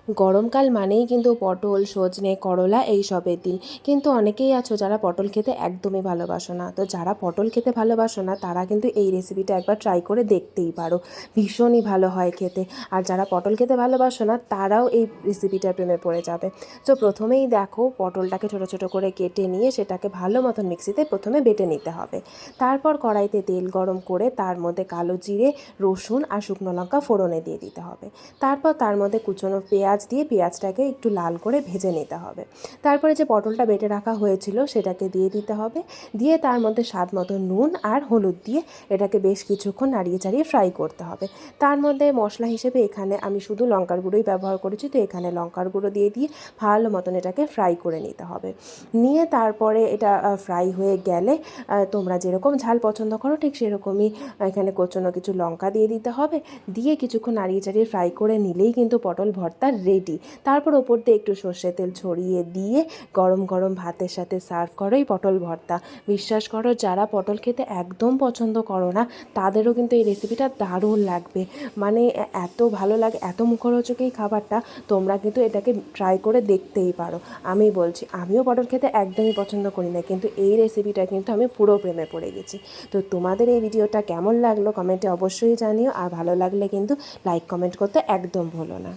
গরমকাল মানেই কিন্তু পটল, সজনে, করলা এইসবের দিন। কিন্তু অনেকেই আছো যারা পটল খেতে একদমই ভালোবাসো না। তো যারা পটল খেতে ভালোবাসো না তারা কিন্তু এই রেসিপিটা একবার ট্রাই করে দেখতেই পারো, ভীষণই ভালো হয় খেতে। আর যারা পটল খেতে ভালোবাসো না তারাও এই রেসিপিটার প্রেমে পড়ে যাবে। তো প্রথমেই দেখো, পটলটাকে ছোটো ছোটো করে কেটে নিয়ে সেটাকে ভালো মতন মিক্সিতে প্রথমে বেটে নিতে হবে। তারপর কড়াইতে তেল গরম করে তার মধ্যে কালো জিরে, রসুন আর শুকনো লঙ্কা ফোড়নে দিয়ে দিতে হবে। তারপর তার মধ্যে কুচনো পেঁয়াজ দিয়ে পেঁয়াজটাকে একটু লাল করে ভেজে নিতে হবে। তারপরে যে পটলটা বেটে রাখা হয়েছিল সেটাকে দিয়ে দিতে হবে। দিয়ে তার মধ্যে স্বাদ মতো নুন আর হলুদ দিয়ে এটাকে বেশ কিছুক্ষণ নাড়িয়ে চাড়িয়ে ফ্রাই করতে হবে। তার মধ্যে মশলা হিসেবে এখানে আমি শুধু লঙ্কার গুঁড়োই ব্যবহার করেছি, তো এখানে লঙ্কার গুঁড়ো দিয়ে ভালো মতন এটাকে ফ্রাই করে নিতে হবে। নিয়ে তারপরে এটা ফ্রাই হয়ে গেলে তোমরা যেরকম ঝাল পছন্দ করো ঠিক সেরকমই এখানে কোচানো কিছু লঙ্কা দিয়ে দিতে হবে। দিয়ে কিছুক্ষণ নাড়িয়ে চাড়িয়ে ফ্রাই করে নিলেই কিন্তু পটল ভর্তা রেডি। তারপর ওপর দিয়ে একটু সর্ষের তেল ছড়িয়ে দিয়ে গরম গরম ভাতের সাথে সার্ভ করোই পটল ভর্তা। বিশ্বাস করো, যারা পটল খেতে একদম পছন্দ করো না তাদেরও কিন্তু এই রেসিপিটা দারুণ লাগবে। মানে এত ভালো লাগে, এত মুখরোচক এই খাবারটা, তোমরা কিন্তু এটাকে ট্রাই করে দেখতেই পারো। আমি বলছি, আমিও পটল খেতে একদমই পছন্দ করি না, কিন্তু এই রেসিপিটা কিন্তু আমি পুরো প্রেমে পড়ে গেছি। তো তোমাদের এই ভিডিওটা কেমন লাগলো কমেন্টে অবশ্যই জানিও। আর ভালো লাগলে কিন্তু লাইক কমেন্ট করতে একদম ভুলো না।